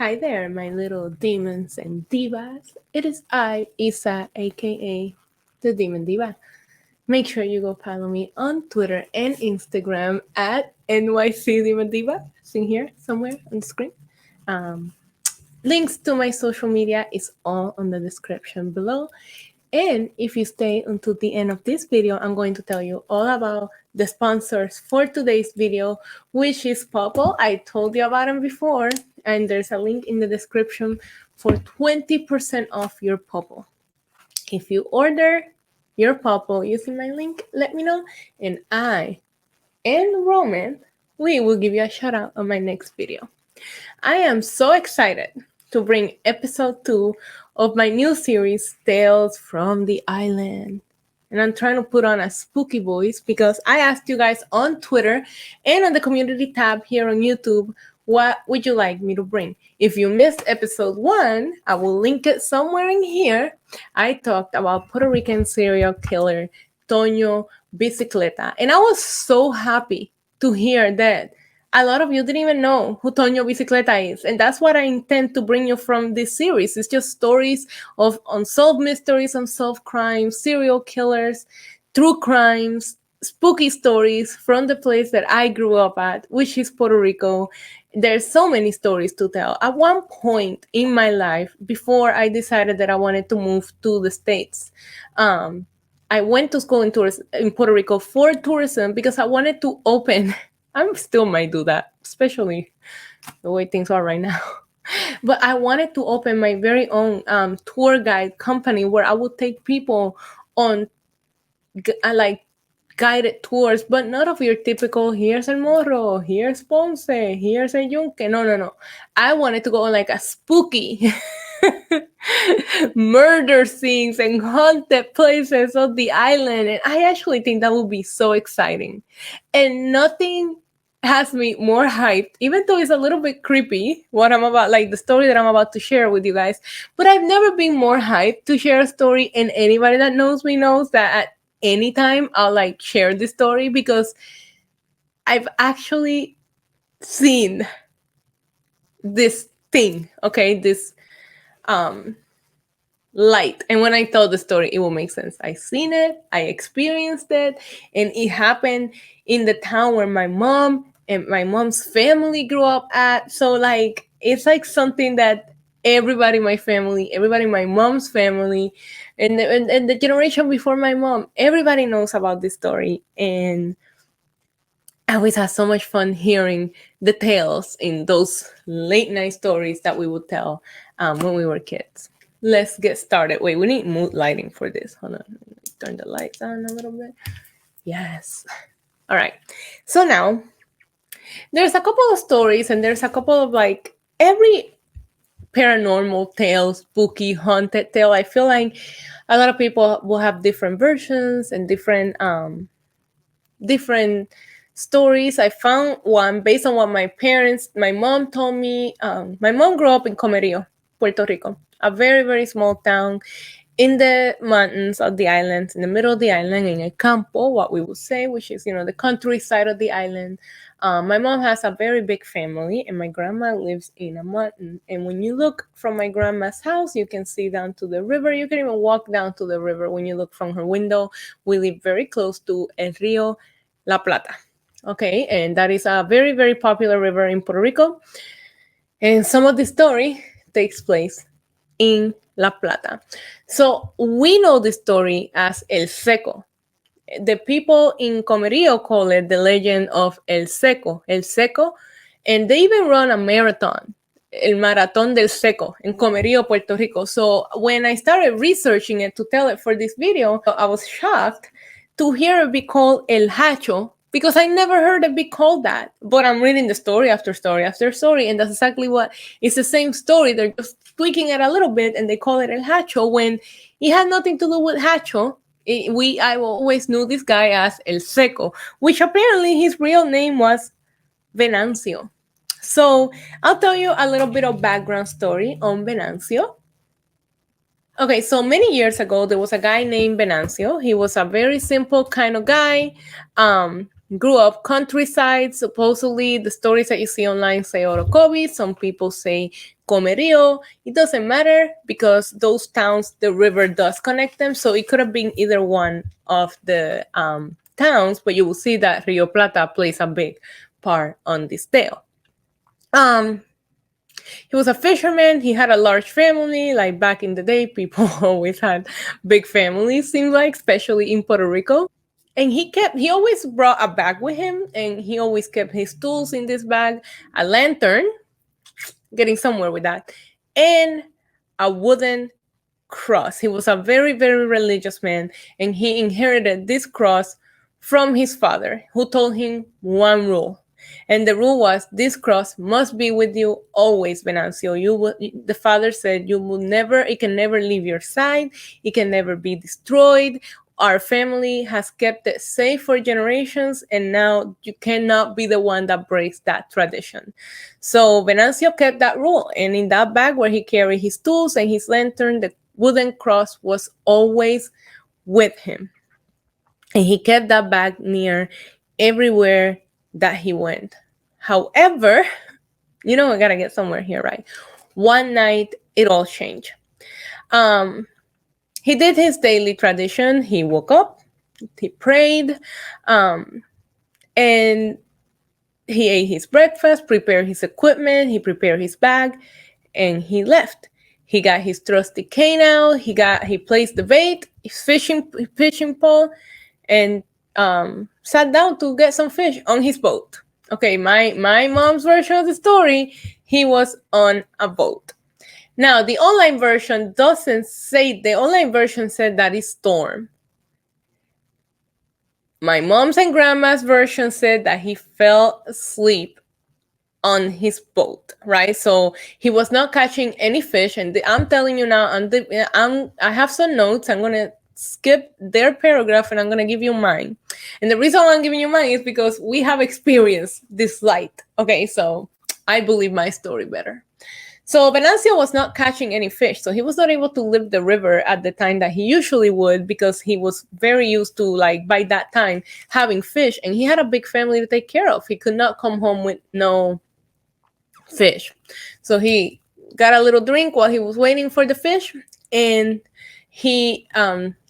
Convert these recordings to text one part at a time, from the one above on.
Hi there, my little demons and divas. It is I, Isa, aka the Demon Diva. Make sure you go follow me on Twitter and Instagram at NYC Demon Diva. It's in here somewhere on the screen. Um, Links to my social media is all on the description below. And if you stay until the end of this video, I'm going to tell you all about the sponsors for today's video, which is Popl. I told you about them before, and there's a link in the description for 20% off your Popl. If you order your Popl using my link, let me know, and I and Roman, we will give you a shout out on my next video. I am so excited to bring episode 2 of my new series, Tales from the Island. And I'm trying to put on a spooky voice because I asked you guys on Twitter and on the community tab here on YouTube, what would you like me to bring? If you missed episode 1, I will link it somewhere in here. I talked about Puerto Rican serial killer Toño Bicicleta. And I was so happy to hear that a lot of you didn't even know who Toño Bicicleta is. And that's what I intend to bring you from this series. It's just stories of unsolved mysteries, unsolved crimes, serial killers, true crimes, spooky stories from the place that I grew up at, which is Puerto Rico. There's so many stories to tell. At one point in my life, before I decided that I wanted to move to the States, I went to school in Puerto Rico for tourism because I wanted to open I still might do that, especially the way things are right now. But I wanted to open my very own tour guide company where I would take people on like guided tours, but not of your typical here's El Morro, here's Ponce, here's El Yunque. No. I wanted to go on like a spooky murder scenes and haunted places of the island. And I actually think that would be so exciting. And nothing has me more hyped, even though it's a little bit creepy what I'm about, like the story that I'm about to share with you guys. But I've never been more hyped to share a story, and anybody that knows me knows that at any time I'll like share this story because I've actually seen this thing, okay, this light. And when I tell the story, it will make sense. I seen it, I experienced it, and it happened in the town where my mom and my mom's family grew up at. So like it's like something that everybody in my family, everybody in my mom's family, and the generation before my mom, everybody knows about this story. And I always had so much fun hearing the tales in those late night stories that we would tell when we were kids. Let's get started. Wait, we need mood lighting for this. Hold on. Turn the lights on a little bit. Yes. All right. So now there's a couple of stories and there's a couple of like every paranormal tale, spooky, haunted tale. I feel like a lot of people will have different versions and different stories. I found one based on what my mom told me. My mom grew up in Comerío, Puerto Rico, a very, very small town in the mountains of the island, in the middle of the island, in a campo, what we would say, which is, the countryside of the island. My mom has a very big family, and my grandma lives in a mountain. And when you look from my grandma's house, you can see down to the river. You can even walk down to the river when you look from her window. We live very close to El Río La Plata. Okay, and that is a very, very popular river in Puerto Rico. And some of the story takes place in La Plata. So we know the story as El Seco. The people in Comerío call it the legend of El Seco. El Seco. And they even run a marathon, El Maratón del Seco, in Comerío, Puerto Rico. So when I started researching it to tell it for this video, I was shocked to hear it be called El Hacho, because I never heard it be called that. But I'm reading the story after story after story, and that's exactly what it's the same story. They're just tweaking it a little bit, and they call it El Hacho when it had nothing to do with Hacho. I always knew this guy as El Seco, which apparently his real name was Venancio. So I'll tell you a little bit of background story on Venancio. Okay, so many years ago, there was a guy named Venancio. He was a very simple kind of guy. Grew up countryside. Supposedly, the stories that you see online say Orocovi. Some people say Comerío. It doesn't matter because those towns, the river does connect them. So it could have been either one of the towns, but you will see that Rio Plata plays a big part on this tale. Um, he was a fisherman. He had a large family. Like back in the day, people always had big families, seems like, especially in Puerto Rico. And he always brought a bag with him, and he always kept his tools in this bag, a lantern, getting somewhere with that, and a wooden cross. He was a very, very religious man, and he inherited this cross from his father, who told him one rule. And the rule was this cross must be with you always, Venancio. The father said, you will never, it can never leave your side, it can never be destroyed. Our family has kept it safe for generations, and now you cannot be the one that breaks that tradition. So Venancio kept that rule, and in that bag where he carried his tools and his lantern, the wooden cross was always with him. And he kept that bag near everywhere that he went. However, I gotta get somewhere here, right? One night, it all changed. He did his daily tradition. He woke up, he prayed, and he ate his breakfast, prepared his equipment, he prepared his bag, and he left. He got his trusty cane out. He placed the bait, his fishing pole, and sat down to get some fish on his boat. Okay, my mom's version of the story, he was on a boat. Now, the online version doesn't say, the online version said that it's storm. My mom's and grandma's version said that he fell asleep on his boat, right? So he was not catching any fish. And I'm telling you now, I have some notes. I'm going to skip their paragraph and I'm going to give you mine. And the reason I'm giving you mine is because we have experienced this light. Okay, so I believe my story better. So Venancio was not catching any fish. So he was not able to leave the river at the time that he usually would, because he was very used to, like, by that time, having fish. And he had a big family to take care of. He could not come home with no fish. So he got a little drink while he was waiting for the fish. And he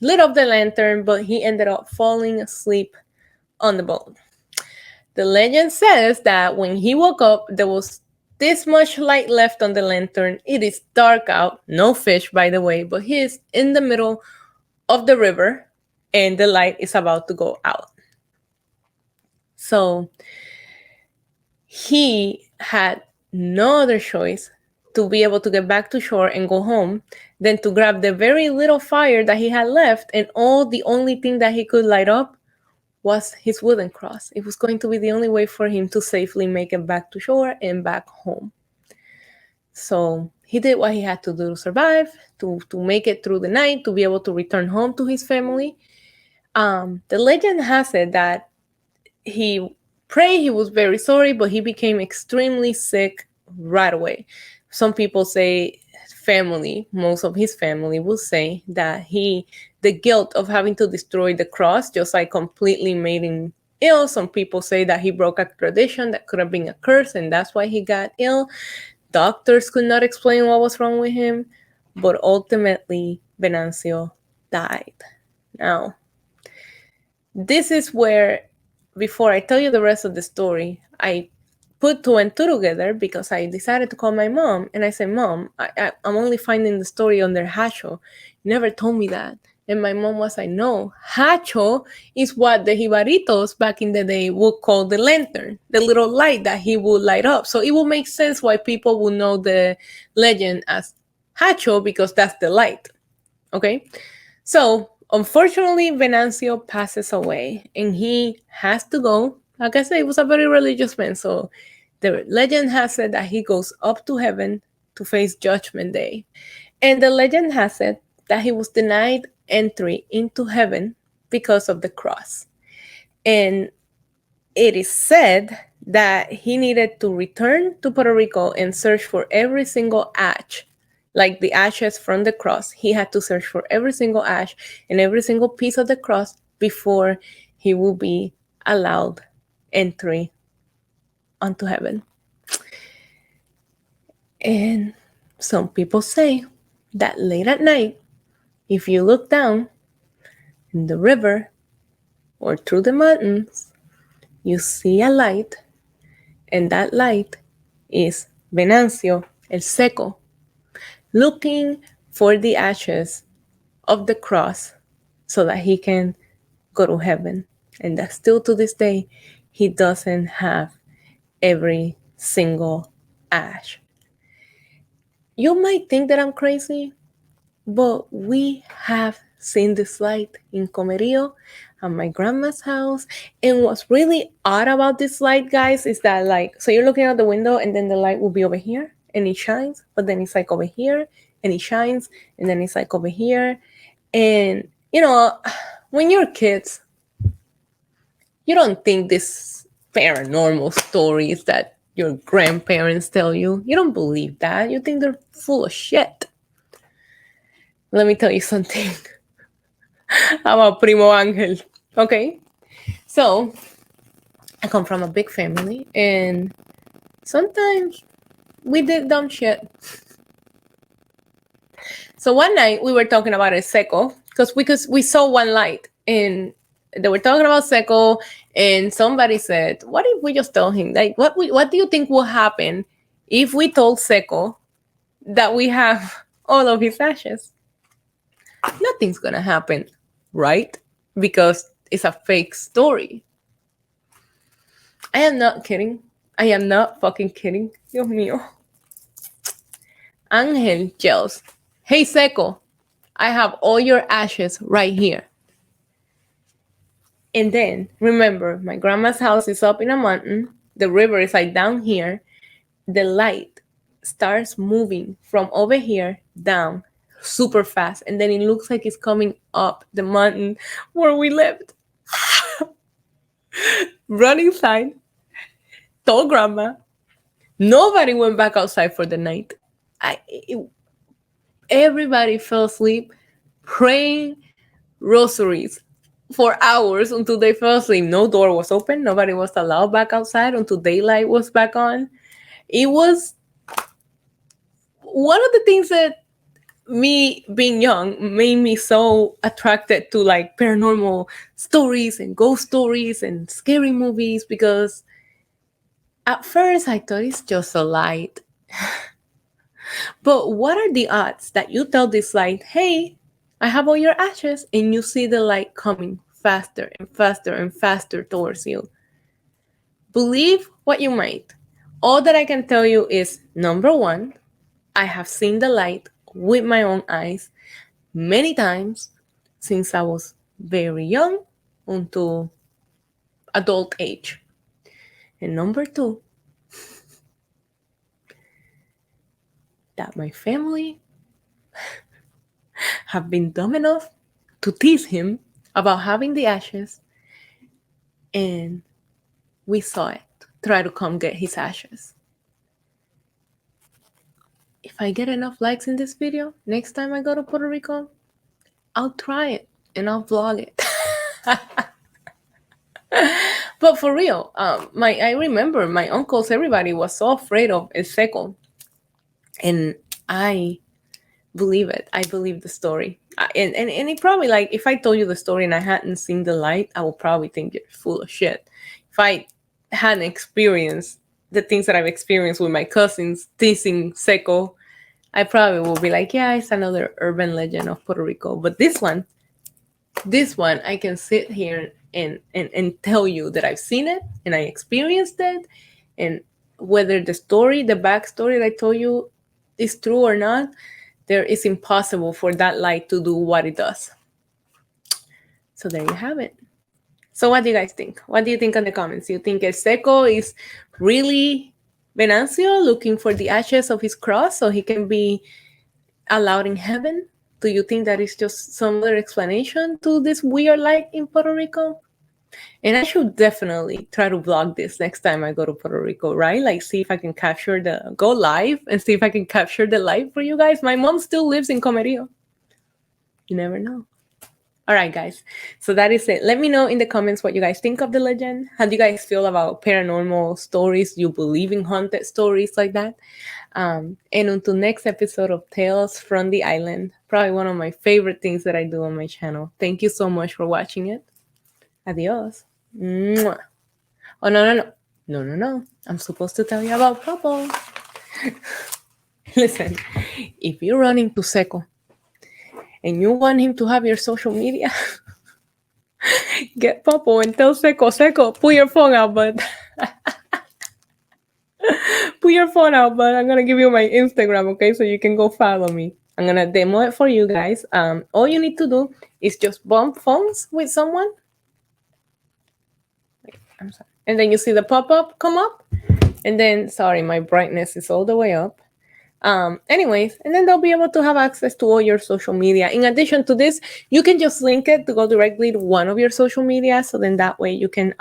lit up the lantern, but he ended up falling asleep on the boat. The legend says that when he woke up, there was this much light left on the lantern. It is dark out, no fish, by the way, but he is in the middle of the river and the light is about to go out. So he had no other choice to be able to get back to shore and go home than to grab the very little fire that he had left, and the only thing that he could light up was his wooden cross. It was going to be the only way for him to safely make it back to shore and back home. So he did what he had to do to survive, to make it through the night, to be able to return home to his family. The legend has it that he prayed, he was very sorry, but he became extremely sick right away. Some people say most of his family will say that the guilt of having to destroy the cross just like completely made him ill. Some people say that he broke a tradition that could have been a curse, and that's why he got ill. Doctors could not explain what was wrong with him, but ultimately Venancio died. Now, this is where, before I tell you the rest of the story, I put two and two together because I decided to call my mom, and I said, Mom, I'm only finding the story under Hacho. You never told me that. And my mom was like, no, Hacho is what the Jibaritos back in the day would call the lantern, the little light that he would light up. So it would make sense why people would know the legend as Hacho, because that's the light. Okay? So unfortunately, Venancio passes away and he has to go. Like I said, he was a very religious man. So the legend has it that he goes up to heaven to face Judgment Day. And the legend has it that he was denied entry into heaven because of the cross. And it is said that he needed to return to Puerto Rico and search for every single ash, like the ashes from the cross. He had to search for every single ash and every single piece of the cross before he will be allowed entry onto heaven. And Some people say that late at night, if you look down in the river or through the mountains, you see a light, and that light is Venancio, el Seco, looking for the ashes of the cross so that he can go to heaven. And that still to this day, he doesn't have every single ash. You might think that I'm crazy, but we have seen this light in Comerío at my grandma's house. And what's really odd about this light, guys, is that so you're looking out the window and then the light will be over here and it shines, but then it's over here and it shines and then it's over here. And, when you're kids, you don't think this paranormal stories that your grandparents tell you. You don't believe that. You think they're full of shit. Let me tell you something about Primo Angel. Okay? So, I come from a big family, and sometimes we did dumb shit. So one night we were talking about a Seco because we saw one light, and they were talking about Seco, and somebody said, "What if we just tell him? Like, what do you think will happen if we told Seco that we have all of his ashes?" Nothing's gonna happen, right? Because it's a fake story. I am not kidding. I am not fucking kidding. Dios mío. Angel yells, "Hey, Seco, I have all your ashes right here." And then, remember, my grandma's house is up in a mountain. The river is down here. The light starts moving from over here down super fast. And then it looks like it's coming up the mountain where we lived. Run inside. Told grandma. Nobody went back outside for the night. Everybody fell asleep praying rosaries for hours until they fell asleep. No door was open. Nobody was allowed back outside until daylight was back on. It was one of the things that me being young made me so attracted to paranormal stories and ghost stories and scary movies, because at first I thought it's just a light. But what are the odds that you tell this light, "Hey, I have all your ashes," and you see the light coming faster and faster and faster towards you? Believe what you might. All that I can tell you is, number one, I have seen the light with my own eyes many times since I was very young until adult age. And number two, that my family have been dumb enough to tease him about having the ashes, and we saw it try to come get his ashes. If I get enough likes in this video, next time I go to Puerto Rico, I'll try it and I'll vlog it. But for real, I remember my uncles, everybody was so afraid of El Seco, and I believe it. I believe the story. And it probably, if I told you the story and I hadn't seen the light, I would probably think you're full of shit. If I hadn't experienced the things that I've experienced with my cousins teasing Seco, I probably will be like, yeah, it's another urban legend of Puerto Rico. But this one, I can sit here and tell you that I've seen it and I experienced it. And whether the backstory that I told you is true or not, it's impossible for that light to do what it does. So there you have it. So what do you guys think? What do you think in the comments? Do you think El Seco is really Venancio looking for the ashes of his cross so he can be allowed in heaven? Do you think that is just some other explanation to this weird light in Puerto Rico? And I should definitely try to vlog this next time I go to Puerto Rico, right? See if I can go live and see if I can capture the light for you guys. My mom still lives in Comerío. You never know. All right, guys. So that is it. Let me know in the comments what you guys think of the legend. How do you guys feel about paranormal stories? Do you believe in haunted stories like that? And until next episode of Tales from the Island, probably one of my favorite things that I do on my channel. Thank you so much for watching it. Adios. Mwah. Oh, no. I'm supposed to tell you about Popl. Listen, if you run into Seco and you want him to have your social media, get Popl and tell Seco, pull your phone out, but I'm gonna give you my Instagram, okay? So you can go follow me. I'm gonna demo it for you guys. All you need to do is just bump phones with someone. Wait, I'm sorry. And then you see the pop-up come up. And then, sorry, my brightness is all the way up. Anyways, and then they'll be able to have access to all your social media. In addition to this, you can just link it to go directly to one of your social media. So then that way you can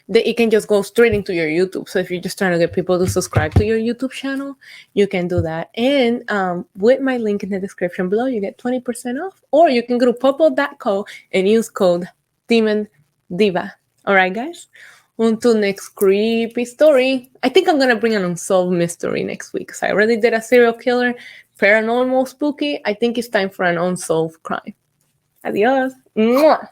it can just go straight into your YouTube. So if you're just trying to get people to subscribe to your YouTube channel, you can do that. And with my link in the description below, you get 20% off. Or you can go to popl.co and use code Demon Diva. All right, guys? Until next creepy story. I think I'm going to bring an unsolved mystery next week. So I already did a serial killer, paranormal, spooky. I think it's time for an unsolved crime. Adios. Mwah.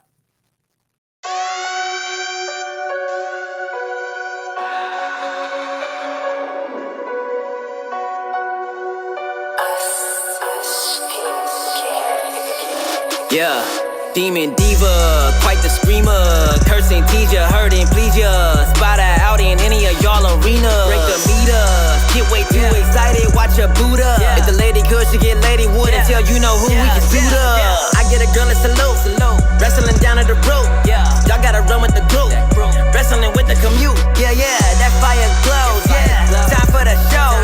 Yeah, demon diva, quite the screamer. Cursing teacher, hurting please ya. Spot her out in any of y'all arena. Break the meter, get way too excited, watch her boot up. If the lady could, she get lady wood until you know who we can suit up. I get a girl and salute, wrestling down at the rope. Y'all gotta run with the group, wrestling with the commute. Yeah, that fire glows. Time for the show.